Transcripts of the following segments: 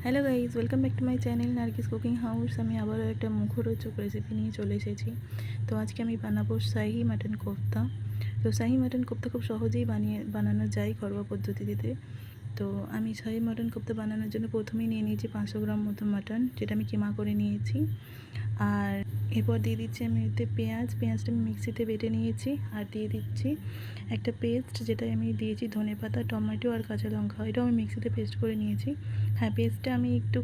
Hello guys, welcome back to my channel Nargis cooking house. আমি আবারও একটা মুখরোচক রেসিপি নিয়ে চলে এসেছি। তো আজকে আমি বানাবো শাহি মাটন কোফতা। তো শাহি মাটন কোফতা খুব সহজেই বানানো যায় ঘরোয়া পদ্ধতিতে। তো আমি শাহি মাটন কোফতা বানানোর জন্য প্রথমেই নিয়ে নিয়েছি 500 গ্রাম মতো মাটন, যেটা আমি কিমা করে নিয়েছি। আর এরপর দিয়ে দিচ্ছি আমি এতে পেঁয়াজটা আমি মিক্সিতে বেটে নিয়েছি। আর দিয়ে দিচ্ছি একটা পেস্ট, যেটা আমি দিয়েছি ধনেপাতা, টমেটো আর কাঁচা লঙ্কা। এটাও আমি মিক্সিতে পেস্ট করে নিয়েছি। হ্যাঁ, পেস্টটা আমি একটু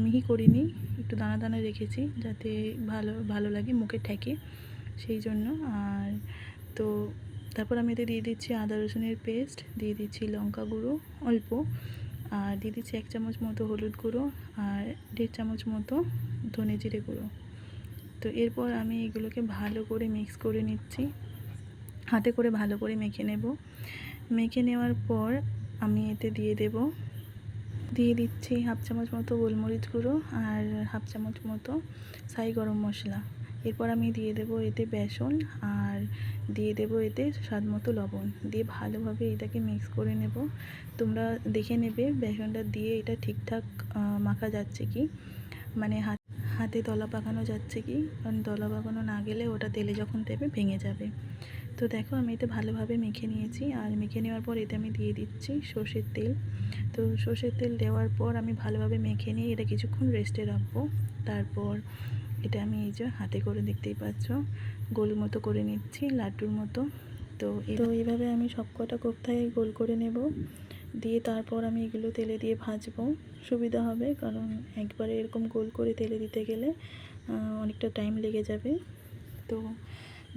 মিহি করিনি, একটু দানা দানা রেখেছি যাতে ভালো লাগে মুখে ঠেকে, সেই জন্য। আর তো তারপর আমি এতে দিয়ে দিচ্ছি আদা রসুনের পেস্ট, দিয়ে দিচ্ছি লঙ্কা গুঁড়ো অল্প, আর দিয়ে দিচ্ছি 1 চামচ মতো হলুদ গুঁড়ো, আর 1.5 চামচ মতো ধনে জিরে গুঁড়ো। তো এরপর আমি এগুলোকে ভালো করে মিক্স করে নিচ্ছি, হাতে করে ভালো করে মেখে নেব। মেখে নেওয়ার পর আমি এতে দিয়ে দিচ্ছি 1/2 চামচ মতো গোলমরিচ গুঁড়ো আর 1/2 চামচ মতো শাহি গরম মশলা। এরপর আমি দিয়ে দেবো এতে বেসন, আর দিয়ে দেবো এতে স্বাদ মতো লবণ, দিয়ে ভালোভাবে এটাকে মিক্স করে নেব। তোমরা দেখে নেবে বেসনটা দিয়ে এটা ঠিকঠাক মাখা যাচ্ছে কি, মানে হাতে দলা পাকানো যাচ্ছে কি, কারণ দলা পাকানো না গেলে ওটা তেলে যখন দেবে ভেঙে যাবে। তো দেখো আমি এতে ভালোভাবে মেখে নিয়েছি। আর মেখে নেওয়ার পর এতে আমি দিয়ে দিচ্ছি সর্ষের তেল। তো সর্ষের তেল দেওয়ার পর আমি ভালোভাবে মেখে নিয়ে এটা কিছুক্ষণ রেস্টে রাখবো। তারপর এটা আমি এই যে হাতে করে দেখতেই পাচ্ছ গোল মতো করে নিচ্ছি, লাড্ডুর মতো। তো এইভাবে আমি সব কটা কোফতায় গোল করে নেব, দিয়ে তারপর আমি এগুলো তেলে দিয়ে ভাজবো, সুবিধা হবে। কারণ একবারে এরকম গোল করে তেলে দিতে গেলে অনেকটা টাইম লেগে যাবে। তো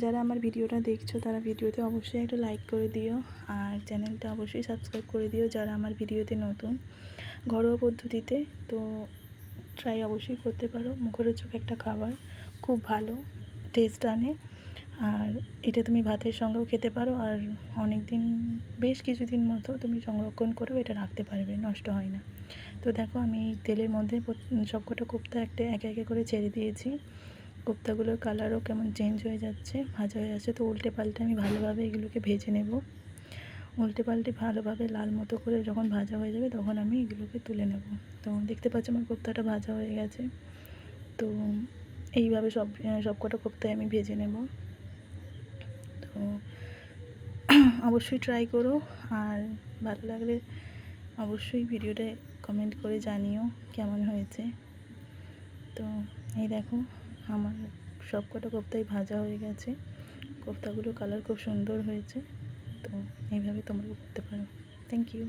যারা আমার ভিডিওটা দেখছো তারা ভিডিওতে অবশ্যই একটা লাইক করে দিও, আর চ্যানেলটা অবশ্যই সাবস্ক্রাইব করে দিও যারা আমার ভিডিওতে নতুন। ঘরোয়া পদ্ধতিতে তো ট্রাই অবশ্যই করতে পারো, মুখরোচক একটা খাবার, খুব ভালো টেস্ট আনে। আর এটা তুমি ভাতের সঙ্গেও খেতে পারো, আর বেশ কিছুদিন মতো তুমি সংরক্ষণ করেও এটা রাখতে পারবে, নষ্ট হয় না। তো দেখো আমি তেলের মধ্যে সবকটা কোফতা একে একে করে ছেড়ে দিয়েছি। কোফতাগুলোর কালারও কেমন চেঞ্জ হয়ে যাচ্ছে, ভাজা হয়ে যাচ্ছে। তো উল্টে পাল্টে আমি ভালোভাবে এগুলোকে ভেজে নেব। উল্টে পাল্টে ভালোভাবে লাল মতো করে যখন ভাজা হয়ে যাবে তখন আমি এগুলোকে তুলে নেব। তো দেখতে পাচ্ছি আমার কোফতাটা ভাজা হয়ে গেছে। তো এইভাবে সবকটা কোফতাই আমি ভেজে নেব। তো অবশ্যই ট্রাই করো, আর ভালো লাগলে অবশ্যই ভিডিওটা কমেন্ট করে জানিও কেমন হয়েছে। তো এই দেখো আমার সবকটা কোফতাই ভাজা হয়ে গেছে, কোফতাগুলো কালার খুব সুন্দর হয়েছে। তো এইভাবে তোমরা করতে পারো। Thank you.